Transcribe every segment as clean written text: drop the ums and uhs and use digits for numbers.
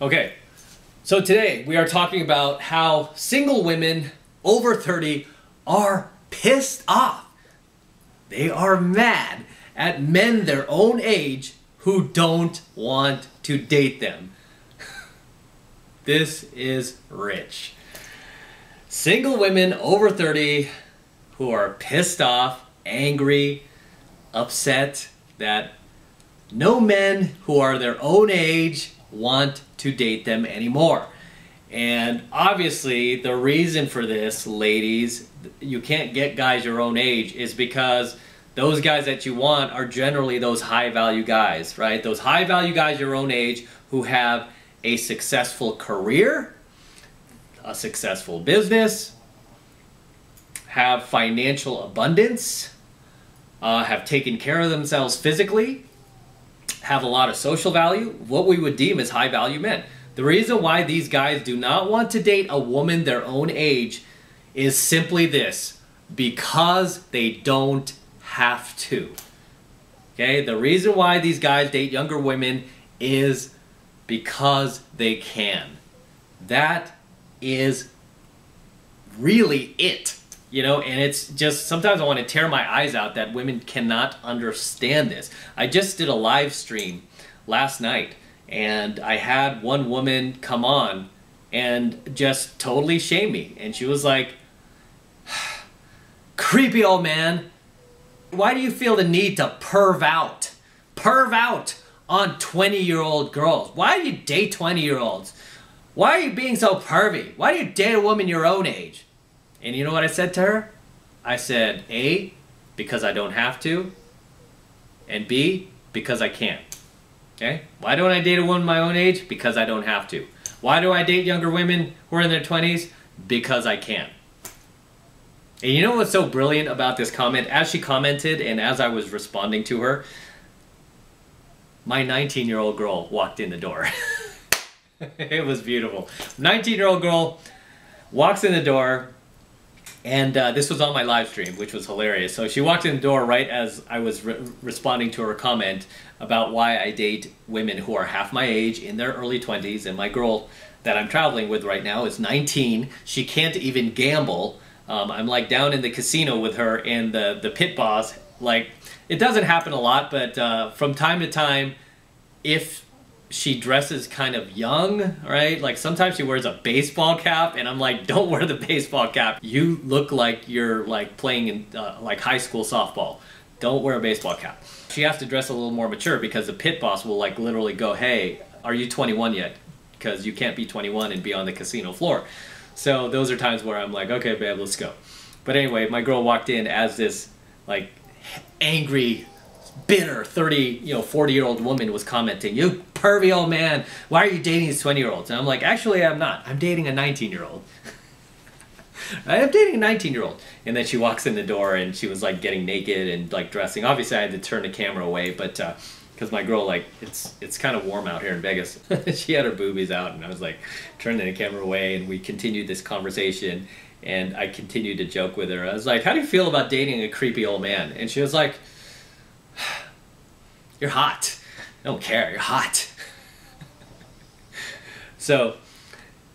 Okay, so today we are talking about how single women over 30 are pissed off. They are mad at men their own age who don't want to date them. This is rich. Single women over 30 who are pissed off, angry, upset that no men who are their own age want to date them anymore. And obviously the reason for this, ladies, you can't get guys your own age, is because those guys that you want are generally those high value guys, right? Those high value guys your own age who have a successful career, a successful business, have financial abundance, have taken care of themselves physically, have a lot of social value, what we would deem as high value men. The reason why these guys do not want to date a woman their own age is simply this: because they don't have to. Okay, the reason why these guys date younger women is because they can. That is really it. You know, and it's just, sometimes I want to tear my eyes out that women cannot understand this. I just did a live stream last night, and I had one woman come on and just totally shame me. And she was like, "Creepy old man, why do you feel the need to perv out on 20-year-old girls? Why do you date 20-year-olds? Why are you being so pervy? Why do you date a woman your own age?" And you know what I said to her? I said, A, because I don't have to, and B, because I can't. Okay? Why don't I date a woman my own age? Because I don't have to. Why do I date younger women who are in their 20s? Because I can. And you know what's so brilliant about this comment? As she commented and as I was responding to her, my 19-year-old girl walked in the door. It was beautiful. 19-year-old girl walks in the door, and this was on my live stream, which was hilarious. So she walked in the door right as I was responding to her comment about why I date women who are half my age, in their early 20s, and my girl that I'm traveling with right now is 19. She can't even gamble. I'm like down in the casino with her, and the pit boss, like, it doesn't happen a lot, but from time to time, if she dresses kind of young, right? Like sometimes she wears a baseball cap, and I'm like, don't wear the baseball cap. You look like you're like playing in like high school softball. Don't wear a baseball cap. She has to dress a little more mature because the pit boss will like literally go, "Hey, are you 21 yet? Because you can't be 21 and be on the casino floor." So those are times where I'm like, okay, babe, let's go. But anyway, my girl walked in as this like angry, bitter 40-year-old woman was commenting, "You pervy old man, why are you dating these 20-year-olds?" And I'm like, actually, I'm not. I'm dating a 19-year-old. I'm dating a 19-year-old. And then she walks in the door, and she was like getting naked and like dressing. Obviously, I had to turn the camera away, but because my girl, like, it's kind of warm out here in Vegas. She had her boobies out, and I was like turning the camera away, and we continued this conversation. And I continued to joke with her. I was like, "How do you feel about dating a creepy old man?" And she was like, "You're hot. I don't care. You're hot." So,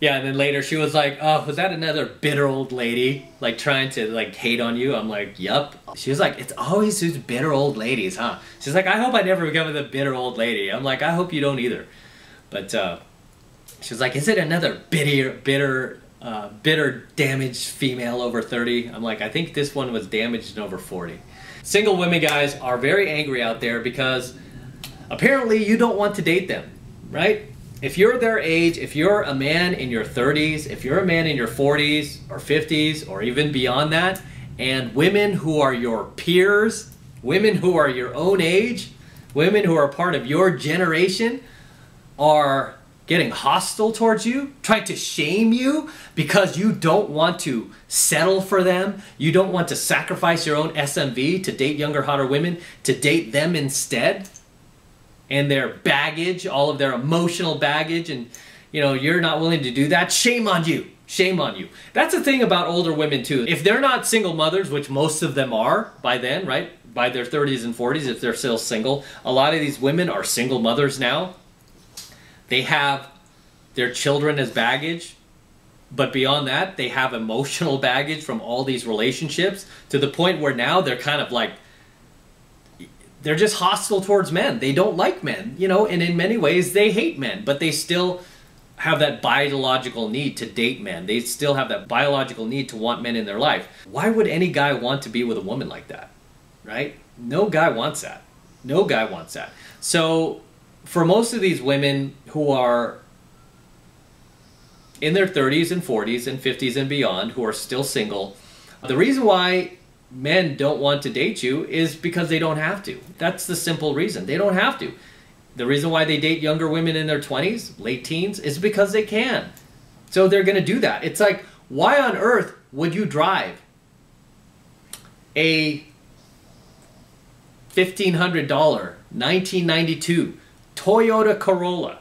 yeah, and then later she was like, "Oh, was that another bitter old lady, like, trying to, like, hate on you?" I'm like, "Yup." She was like, "It's always these bitter old ladies, huh?" She's like, "I hope I never become a bitter old lady." I'm like, "I hope you don't either." But she was like, "Is it another bitter, damaged female over 30? I'm like, "I think this one was damaged and over 40. Single women, guys, are very angry out there because apparently you don't want to date them, right? If you're their age, if you're a man in your 30s, if you're a man in your 40s or 50s or even beyond that, and women who are your peers, women who are your own age, women who are part of your generation are getting hostile towards you, trying to shame you because you don't want to settle for them, you don't want to sacrifice your own SMV to date younger, hotter women, to date them instead, and their baggage, all of their emotional baggage, and you know, you're not willing to do that, shame on you. Shame on you. That's the thing about older women too. If they're not single mothers, which most of them are by then, right? By their 30s and 40s, if they're still single. A lot of these women are single mothers now. They have their children as baggage. But beyond that, they have emotional baggage from all these relationships to the point where now they're kind of like, they're just hostile towards men. They don't like men, you know, and in many ways they hate men, but they still have that biological need to date men. They still have that biological need to want men in their life. Why would any guy want to be with a woman like that, right? No guy wants that. No guy wants that. So for most of these women who are in their 30s and 40s and 50s and beyond, who are still single, the reason why men don't want to date you is because they don't have to. That's the simple reason. They don't have to. The reason why they date younger women in their 20s, late teens, is because they can. So they're going to do that. It's like, why on earth would you drive a $1,500 1992 Toyota Corolla?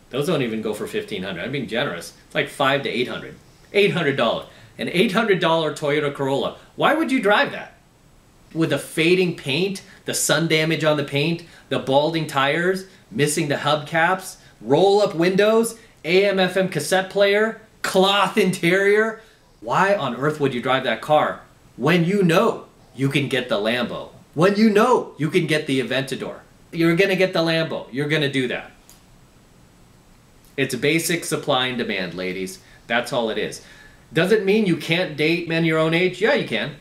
Those don't even go for $1,500. I'm being generous. It's like $500 to $800. $800. An $800 Toyota Corolla. Why would you drive that? With the fading paint, the sun damage on the paint, the balding tires, missing the hubcaps, roll-up windows, AM/FM cassette player, cloth interior. Why on earth would you drive that car when you know you can get the Lambo? When you know you can get the Aventador? You're going to get the Lambo. You're going to do that. It's basic supply and demand, ladies. That's all it is. Does it mean you can't date men your own age? Yeah, you can.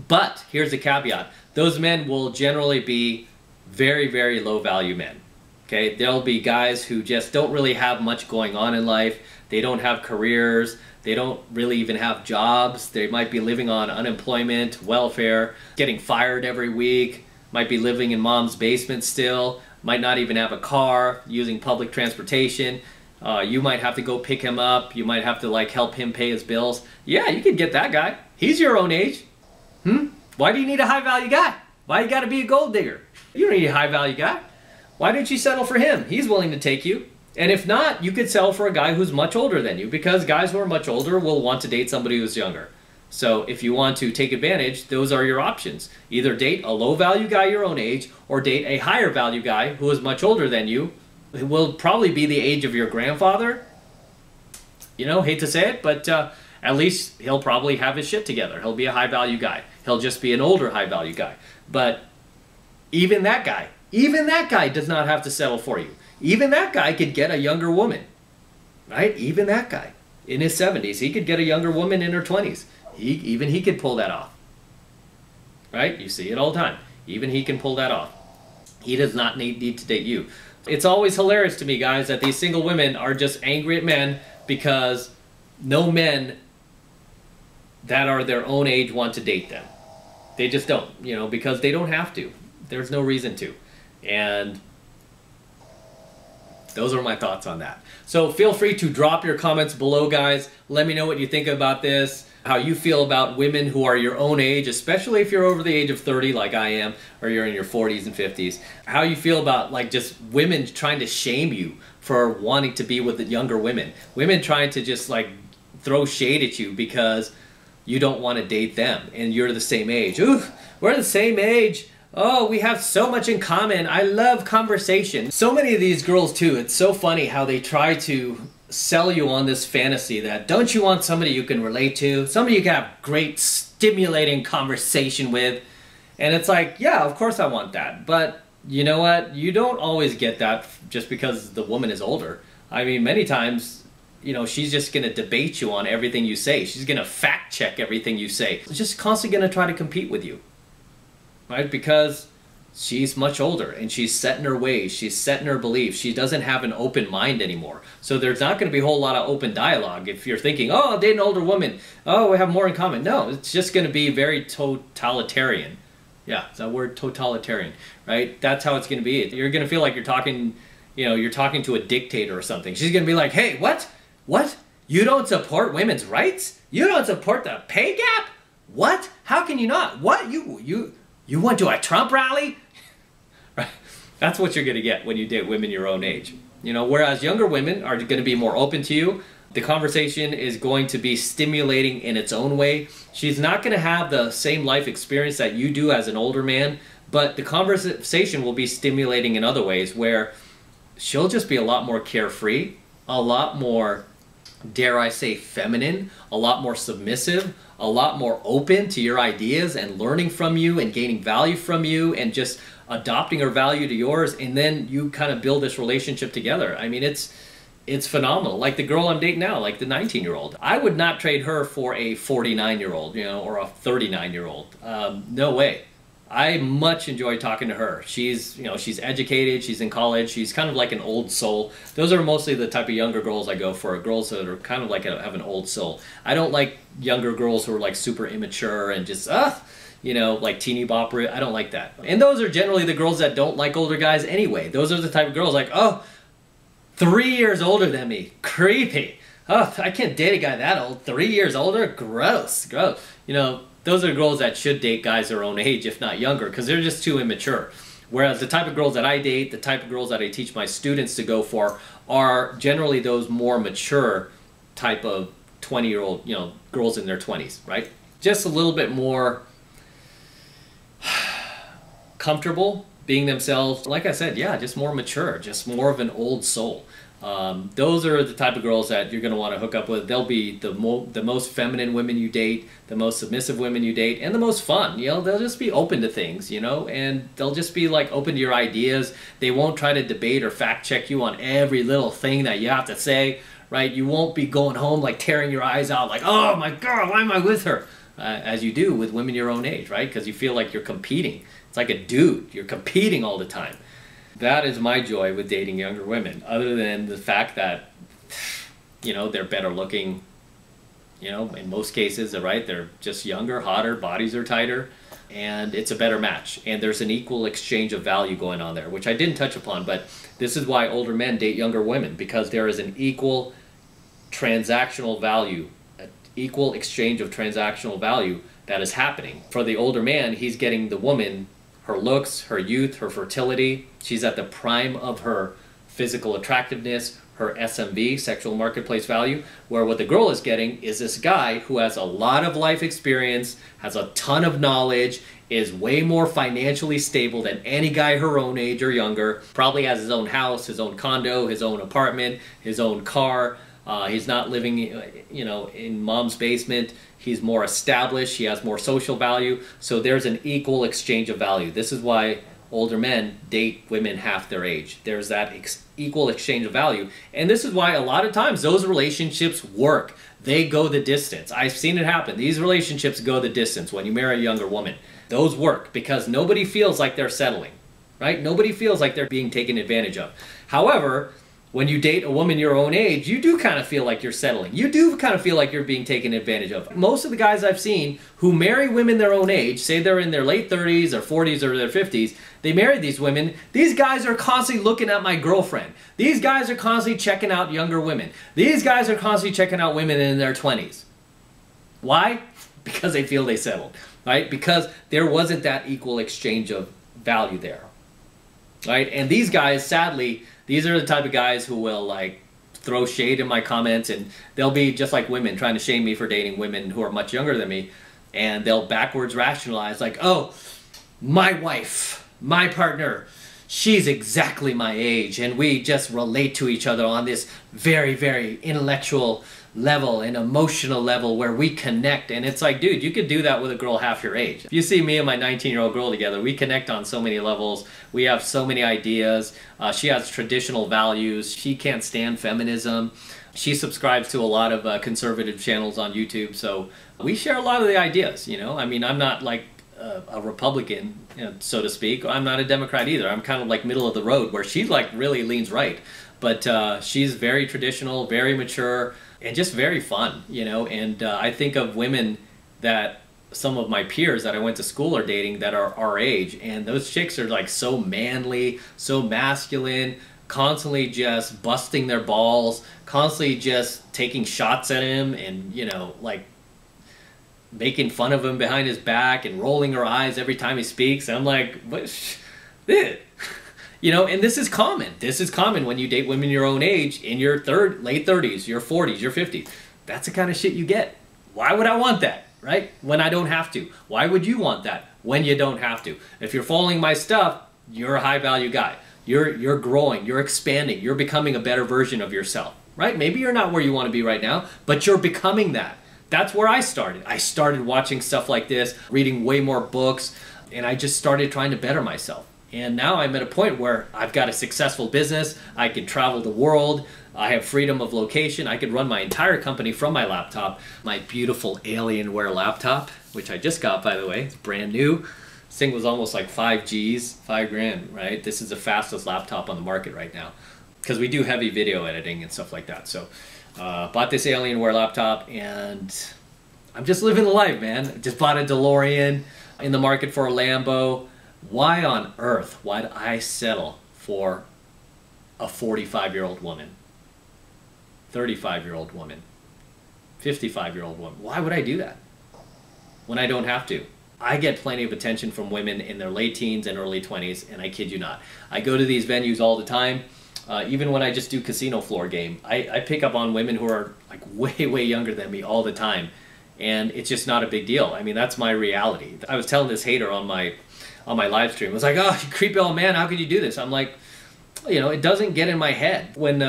But here's the caveat. Those men will generally be very, very low value men. Okay, there'll be guys who just don't really have much going on in life. They don't have careers. They don't really even have jobs. They might be living on unemployment, welfare, getting fired every week, might be living in mom's basement still, might not even have a car, using public transportation. You might have to go pick him up. You might have to like help him pay his bills. Yeah, you could get that guy. He's your own age. Why do you need a high value guy? Why you gotta be a gold digger? You don't need a high value guy. Why don't you settle for him? He's willing to take you. And if not, you could settle for a guy who's much older than you, because guys who are much older will want to date somebody who's younger. So if you want to take advantage, those are your options. Either date a low value guy your own age, or date a higher value guy who is much older than you, who will probably be the age of your grandfather. You know, hate to say it, but at least he'll probably have his shit together. He'll be a high value guy. He'll just be an older high value guy. But even that guy does not have to settle for you. Even that guy could get a younger woman, right? Even that guy in his 70s, he could get a younger woman in her 20s. Even he could pull that off, right? You see it all the time. Even he can pull that off. He does not need to date you. It's always hilarious to me, guys, that these single women are just angry at men because no men that are their own age want to date them. They just don't, you know, because they don't have to. There's no reason to. And those are my thoughts on that. So feel free to drop your comments below, guys. Let me know what you think about this, how you feel about women who are your own age, especially if you're over the age of 30 like I am, or you're in your 40s and 50s. How you feel about like just women trying to shame you for wanting to be with the younger women. Women trying to just like throw shade at you because you don't want to date them and you're the same age. Ooh, we're the same age. Oh, we have so much in common. I love conversation. So many of these girls too, it's so funny how they try to sell you on this fantasy that don't you want somebody you can relate to, somebody you can have great stimulating conversation with. And it's like, yeah, of course I want that. But you know what? You don't always get that just because the woman is older. I mean, many times, you know, she's just going to debate you on everything you say. She's going to fact check everything you say. She's just constantly going to try to compete with you. Right? Because she's much older and she's set in her ways. She's set in her beliefs. She doesn't have an open mind anymore. So there's not going to be a whole lot of open dialogue if you're thinking, oh, I'll date an older woman. Oh, we have more in common. No, it's just going to be very totalitarian. Yeah, it's that word, totalitarian, right? That's how it's going to be. You're going to feel like you're talking, you know, you're talking to a dictator or something. She's going to be like, hey, what? What? You don't support women's rights? You don't support the pay gap? What? How can you not? What? You went to a Trump rally? Right? That's what you're going to get when you date women your own age. You know, whereas younger women are going to be more open to you. The conversation is going to be stimulating in its own way. She's not going to have the same life experience that you do as an older man, but the conversation will be stimulating in other ways where she'll just be a lot more carefree, a lot more, dare I say, feminine, a lot more submissive, a lot more open to your ideas and learning from you and gaining value from you and just adopting her value to yours, and then you kind of build this relationship together. I mean, it's phenomenal. Like the girl I'm dating now, like the 19-year-old. I would not trade her for a 49-year-old, you know, or a 39-year-old. No way. I much enjoy talking to her. She's, you know, she's educated, she's in college, she's kind of like an old soul. Those are mostly the type of younger girls I go for, girls that are kind of like have an old soul. I don't like younger girls who are like super immature and just, you know, like teeny bopper. I don't like that. And those are generally the girls that don't like older guys anyway. Those are the type of girls like, oh, 3 years older than me, creepy. Oh, I can't date a guy that old. 3 years older, gross, gross. You know, those are girls that should date guys their own age, if not younger, because they're just too immature. Whereas the type of girls that I date, the type of girls that I teach my students to go for, are generally those more mature type of 20-year-old, you know, girls in their 20s, right? Just a little bit more comfortable being themselves. Like I said, yeah, just more mature, just more of an old soul. Those are the type of girls that you're going to want to hook up with. They'll be the most feminine women you date, the most submissive women you date, and the most fun. You know, they'll just be open to things, you know, and they'll just be like open to your ideas. They won't try to debate or fact check you on every little thing that you have to say, right? You won't be going home like tearing your eyes out like, oh my God, why am I with her? As you do with women your own age, right? Because you feel like you're competing. It's like a dude. You're competing all the time. That is my joy with dating younger women, other than the fact that, you know, they're better looking, you know, in most cases, right? They're just younger, hotter, bodies are tighter, and it's a better match. And there's an equal exchange of value going on there, which I didn't touch upon, but this is why older men date younger women, because there is an equal transactional value, an equal exchange of transactional value that is happening. For the older man, he's getting the woman, her looks, her youth, her fertility. She's at the prime of her physical attractiveness, her SMV, sexual marketplace value, where what the girl is getting is this guy who has a lot of life experience, has a ton of knowledge, is way more financially stable than any guy her own age or younger, probably has his own house, his own condo, his own apartment, his own car. He's not living, you know, in mom's basement. He's more established. He has more social value. So there's an equal exchange of value. This is why older men date women half their age. There's that equal exchange of value. And this is why a lot of times those relationships work. They go the distance. I've seen it happen. These relationships go the distance when you marry a younger woman. Those work because nobody feels like they're settling, right? Nobody feels like they're being taken advantage of. However, when you date a woman your own age, you do kind of feel like you're settling. You do kind of feel like you're being taken advantage of. Most of the guys I've seen who marry women their own age, say they're in their late 30s or 40s or their 50s, they marry these women. These guys are constantly looking at my girlfriend. These guys are constantly checking out younger women. These guys are constantly checking out women in their 20s. Why? Because they feel they settled, right? Because there wasn't that equal exchange of value there, right? And these guys, sadly, these are the type of guys who will like throw shade in my comments, and they'll be just like women trying to shame me for dating women who are much younger than me, and they'll backwards rationalize like, oh, my wife, my partner, she's exactly my age, and we just relate to each other on this very, very intellectual level and emotional level where we connect. And it's like, dude, you could do that with a girl half your age. If you see me and my 19-year-old girl together, we connect on so many levels. We have so many ideas. She has traditional values. She can't stand feminism. She subscribes to a lot of conservative channels on YouTube. So we share a lot of the ideas, you know. I mean, I'm not like a Republican, you know, so to speak. I'm not a Democrat either. I'm kind of like middle of the road, where she like really leans right. But she's very traditional, very mature, and just very fun, you know. And I think of women that some of my peers that I went to school are dating that are our age, and those chicks are like so manly, so masculine, constantly just busting their balls, constantly just taking shots at him, and, you know, like making fun of him behind his back and rolling her eyes every time he speaks. And I'm like, what? You know, and this is common. This is common when you date women your own age in your late 30s, your 40s, your 50s. That's the kind of shit you get. Why would I want that, right? When I don't have to. Why would you want that when you don't have to? If you're following my stuff, you're a high value guy. You're growing, you're expanding, you're becoming a better version of yourself, right? Maybe you're not where you want to be right now, but you're becoming that. That's where I started. I started watching stuff like this, reading way more books, and I just started trying to better myself. And now I'm at a point where I've got a successful business, I can travel the world, I have freedom of location, I could run my entire company from my laptop. My beautiful Alienware laptop, which I just got, by the way, it's brand new. This thing was almost like 5 grand, right? This is the fastest laptop on the market right now, because we do heavy video editing and stuff like that. So bought this Alienware laptop, and I'm just living the life, man. Just bought a DeLorean, in the market for a Lambo. Why on earth would I settle for a 45-year-old woman, 35-year-old woman, 55-year-old woman? Why would I do that when I don't have to? I get plenty of attention from women in their late teens and early 20s, and I kid you not. I go to these venues all the time. Even when I just do casino floor game, I pick up on women who are like way younger than me all the time, and it's just not a big deal. I mean, that's my reality. I was telling this hater on my live stream, I was like, oh, you creepy old man, how could you do this? I'm like, you know, it doesn't get in my head. When,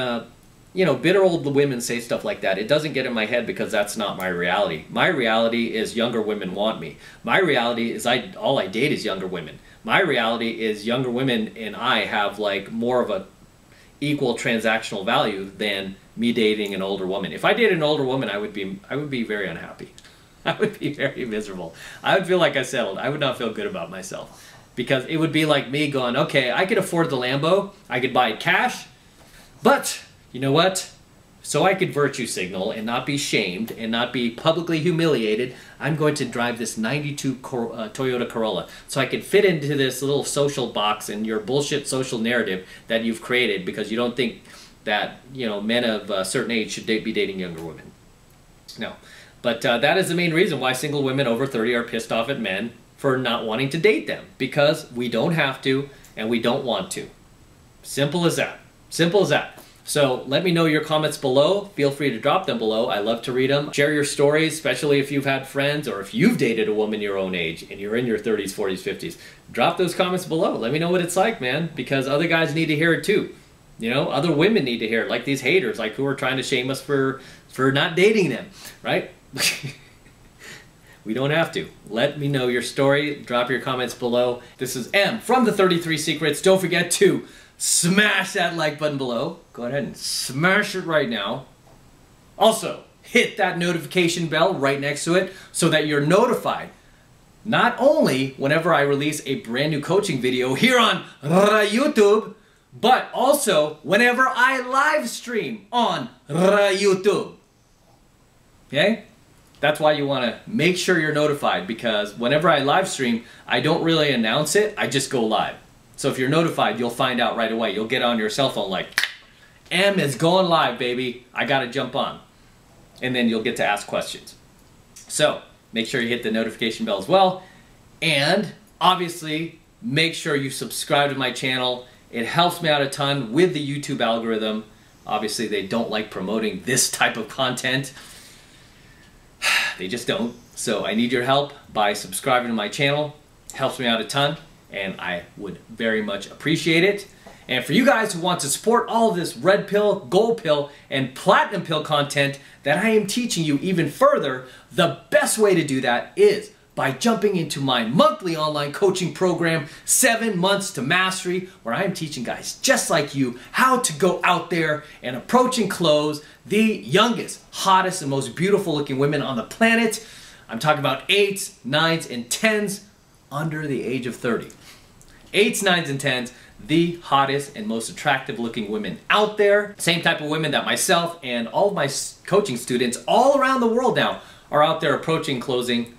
you know, bitter old women say stuff like that, it doesn't get in my head because that's not my reality. My reality is younger women want me. My reality is all I date is younger women. My reality is younger women and I have like more of a equal transactional value than me dating an older woman. If I dated an older woman, I would be very unhappy. I would be very miserable. I would feel like I settled. I would not feel good about myself, because it would be like me going, okay, I could afford the Lambo, I could buy it cash, but you know what? So I could virtue signal and not be shamed and not be publicly humiliated, I'm going to drive this 92 Toyota Corolla so I could fit into this little social box in your bullshit social narrative that you've created because you don't think that, you know, men of a certain age should be dating younger women. No. But that is the main reason why single women over 30 are pissed off at men for not wanting to date them, because we don't have to and we don't want to. Simple as that. Simple as that. So let me know your comments below. Feel free to drop them below. I love to read them. Share your stories, especially if you've had friends or if you've dated a woman your own age and you're in your 30s, 40s, 50s. Drop those comments below. Let me know what it's like, man, because other guys need to hear it too. You know, other women need to hear it, like these haters, like who are trying to shame us for not dating them, right? We don't have to. Let me know your story. Drop your comments below. This is M from the 33 Secrets. Don't forget to smash that like button below. Go ahead and smash it right now. Also, hit that notification bell right next to it so that you're notified not only whenever I release a brand new coaching video here on YouTube, but also whenever I live stream on YouTube. Okay? That's why you want to make sure you're notified, because whenever I live stream, I don't really announce it, I just go live. So if you're notified, you'll find out right away. You'll get on your cell phone like, M is going live, baby. I got to jump on. And then you'll get to ask questions. So make sure you hit the notification bell as well. And obviously, make sure you subscribe to my channel. It helps me out a ton with the YouTube algorithm. Obviously, they don't like promoting this type of content. They just don't. So I need your help by subscribing to my channel. It helps me out a ton, and I would very much appreciate it. And for you guys who want to support all of this red pill, gold pill, and platinum pill content that I am teaching you even further, the best way to do that is by jumping into my monthly online coaching program, 7 Months to Mastery, where I am teaching guys just like you how to go out there and approach and close the youngest, hottest, and most beautiful looking women on the planet. I'm talking about 8s, 9s, and 10s under the age of 30. 8s, 9s, and 10s, the hottest and most attractive looking women out there. Same type of women that myself and all of my coaching students all around the world now are out there approaching, closing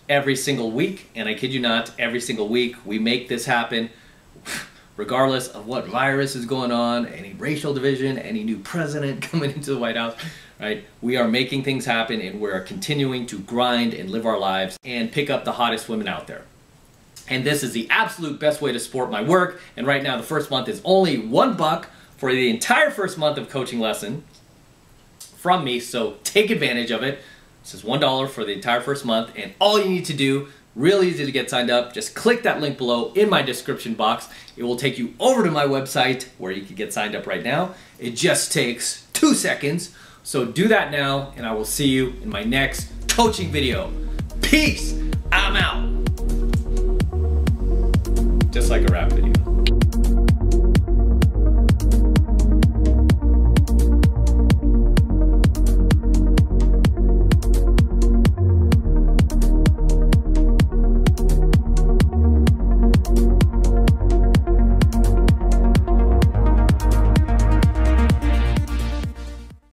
every single week. And I kid you not, every single week we make this happen regardless of what virus is going on, any racial division, any new president coming into the White House, right? We are making things happen, and we're continuing to grind and live our lives and pick up the hottest women out there. And this is the absolute best way to support my work. And right now the first month is only $1 for the entire first month of coaching lesson from me. So take advantage of it. This is $1 for the entire first month, and all you need to do Real easy to get signed up. Just click that link below in my description box. It will take you over to my website where you can get signed up right now. It just takes 2 seconds. So do that now, and I will see you in my next coaching video. Peace. I'm out. Just like a rap video.